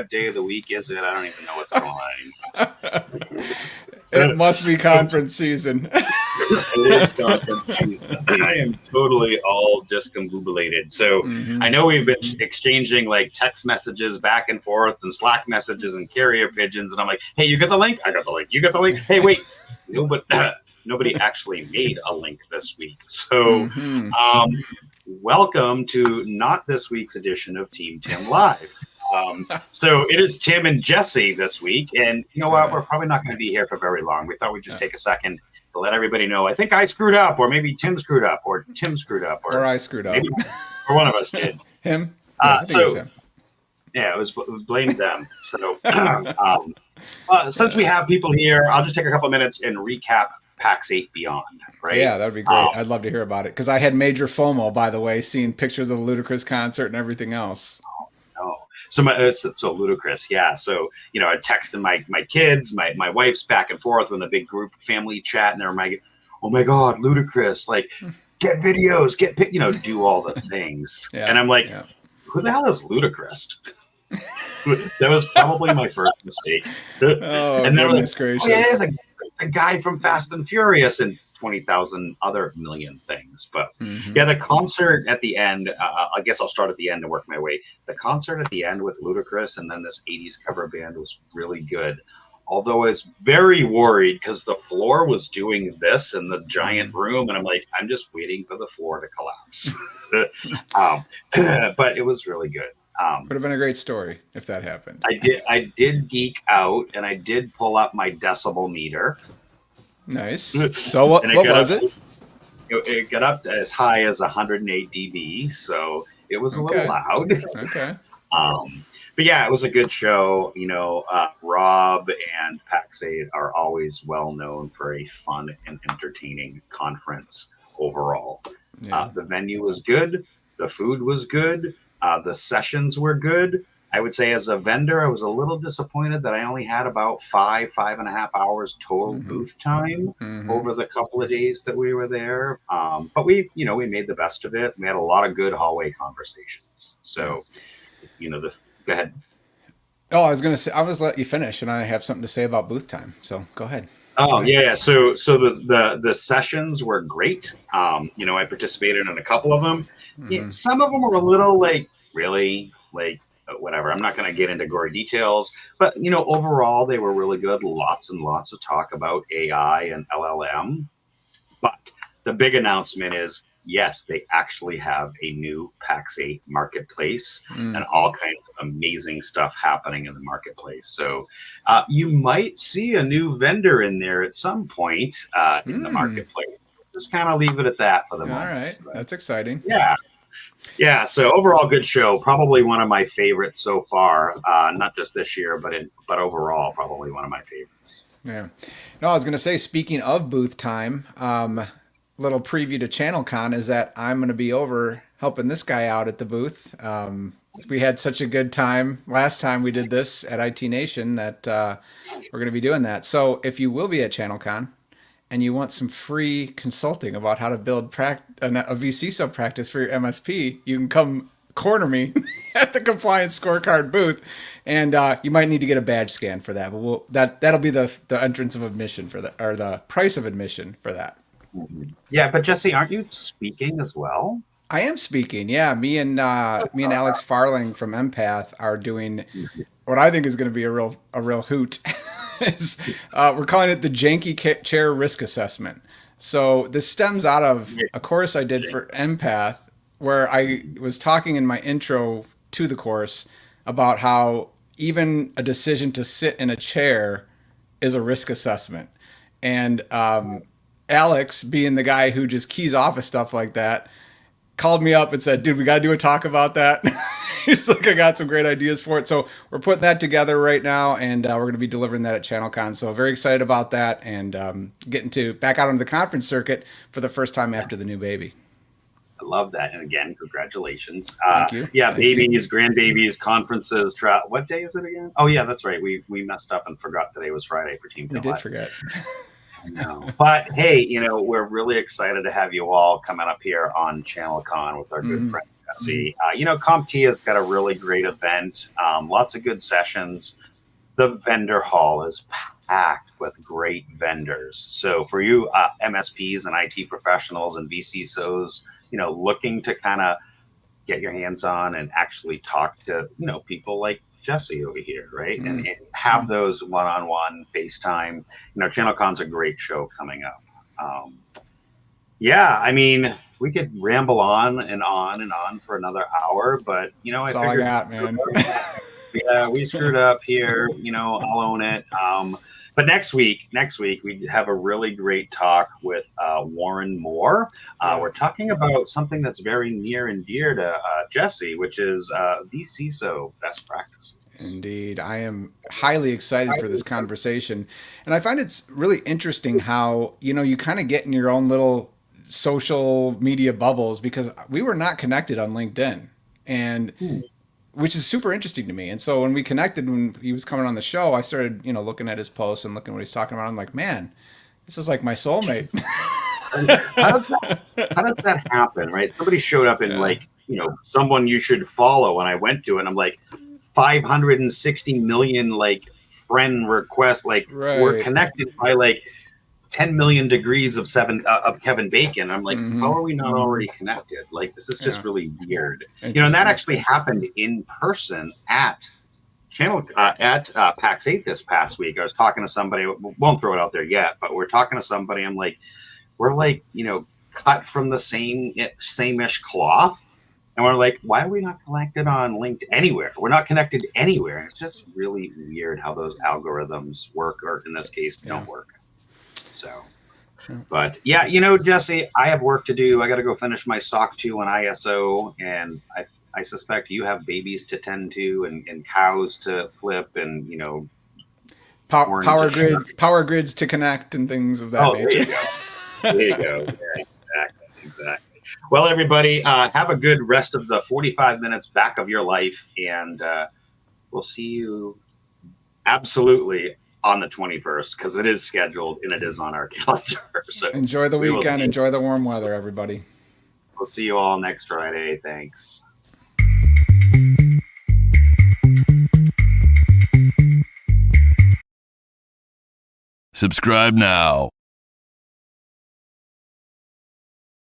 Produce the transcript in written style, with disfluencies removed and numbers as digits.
what day of the week is it? I don't even know what's going on anymore. It must be conference season. It is conference season. I am totally all discombobulated. So I know we've been exchanging like text messages back and forth and Slack messages and carrier pigeons. And I'm like, hey, you got the link? I got the link. You got the link? Hey, wait. No, but nobody actually made a link this week. So welcome to not this week's edition of Team Tim Live. So it is Tim and Jesse this week. And you know what? We're probably not going to be here for very long. We thought we'd just take a second to let everybody know, I think I screwed up, or maybe Tim screwed up, or Tim screwed up, or I screwed up. Maybe, or one of us did. Him? Yeah, him. Yeah, it was blamed them. So since we have people here, I'll just take a couple of minutes and recap PAX 8 Beyond, right? Yeah, that would be great. I'd love to hear about it, because I had major FOMO, by the way, seeing pictures of the Ludacris concert and everything else. So Ludacris, yeah. So I texted my kids, my wife's back and forth in the big group family chat, and they're like, "Oh my God, Ludacris! Like, get videos, get do all the things." And I'm like, "Who the hell is Ludacris?" That was probably my first mistake. Oh, and then goodness gracious! Oh, yeah, the guy from Fast and Furious and 20,000 other million things. But yeah, the concert at the end, I guess I'll start at the end and work my way. The concert at the end with Ludacris and then this 80s cover band was really good. Although I was very worried because the floor was doing this in the giant room. And I'm like, I'm just waiting for the floor to collapse. But it was really good. Would have been a great story if that happened. I did geek out, and I did pull up my decibel meter. Nice. So what was it? It got up as high as 108 dB, so it was a little loud. Okay. But yeah, it was a good show. Rob and PAX 8 are always well known for a fun and entertaining conference overall. Yeah. The venue was good. The food was good. The sessions were good. I would say as a vendor, I was a little disappointed that I only had about 5.5 hours total booth time over the couple of days that we were there. But we made the best of it. We had a lot of good hallway conversations. So, go ahead. Oh, I was going to say, I was let you finish, and I have something to say about booth time. So go ahead. Oh yeah. So the sessions were great. I participated in a couple of them. Some of them were a little whatever. I'm not going to get into gory details, but overall they were really good. Lots and lots of talk about AI and LLM. But the big announcement is, yes, they actually have a new PAX 8 marketplace and all kinds of amazing stuff happening in the marketplace. So you might see a new vendor in there at some point in the marketplace. Just kind of leave it at that for the moment. All right. That's exciting. Yeah. So overall, good show. Probably one of my favorites so far. Not just this year, but overall, probably one of my favorites. Yeah. No, I was going to say, speaking of booth time, little preview to ChannelCon is that I'm going to be over helping this guy out at the booth. We had such a good time last time we did this at IT Nation that we're going to be doing that. So if you will be at ChannelCon and you want some free consulting about how to build a VC sub practice for your MSP, you can come corner me at the compliance scorecard booth, and you might need to get a badge scan for that. But that'll be the entrance of admission for that, or the price of admission for that. Yeah, but Jesse, aren't you speaking as well? I am speaking. Yeah, me and Alex Farling from Empath are doing what I think is going to be a real hoot. We're calling it the Janky Chair Risk Assessment. So this stems out of a course I did for Empath, where I was talking in my intro to the course about how even a decision to sit in a chair is a risk assessment. And Alex, being the guy who just keys off of stuff like that, called me up and said, dude, we got to do a talk about that. He's like, I got some great ideas for it. So we're putting that together right now, and we're going to be delivering that at ChannelCon. So very excited about that, and getting back out onto the conference circuit for the first time after the new baby. I love that. And again, congratulations. Thank you. Yeah, babies, grandbabies, conferences. What day is it again? Oh, yeah, that's right. We messed up and forgot today was Friday for Team Tim Live. We did forget. I know. But hey, we're really excited to have you all coming up here on ChannelCon with our good friend Jesse. CompTIA's got a really great event, lots of good sessions. The vendor hall is packed with great vendors. So for you MSPs and IT professionals and VCSOs, looking to kind of get your hands on and actually talk to, people like Jesse over here, right? And have those one-on-one FaceTime. ChannelCon's a great show coming up. We could ramble on and on and on for another hour, but That's all I got, man. Yeah, we screwed up here. I'll own it. But next week we have a really great talk with Warren Moore. We're talking about something that's very near and dear to Jesse, which is vCISO best practices. Indeed. I am highly excited for this conversation. And I find it's really interesting how, you kind of get in your own little social media bubbles, because we were not connected on LinkedIn, and which is super interesting to me. And so when we connected, when he was coming on the show, I started, looking at his posts and looking at what he's talking about. I'm like, man, this is like my soulmate. How does that happen, right? Somebody showed up in someone you should follow, and I went to it, and I'm like, 560 million friend requests, we're connected by 10 million degrees of Kevin Bacon. I'm like, how are we not already connected? This is just really weird. And that actually happened in person at PAX 8 this past week. I was talking to somebody, won't throw it out there yet, but we're talking to somebody. I'm like, we're cut from the same-ish cloth. And we're like, why are we not connected on LinkedIn anywhere? We're not connected anywhere. And it's just really weird how those algorithms work, or in this case, don't work. So, but Jesse, I have work to do. I got to go finish my SOC 2 and ISO, and I suspect you have babies to tend to and cows to flip, and power grids to connect and things of that nature. There you go. Yeah, exactly. Well, everybody, have a good rest of the 45 minutes back of your life, and we'll see you absolutely on the 21st, because it is scheduled and it is on our calendar. So enjoy the weekend. Enjoy the warm weather, everybody. We'll see you all next Friday. Thanks. Subscribe now.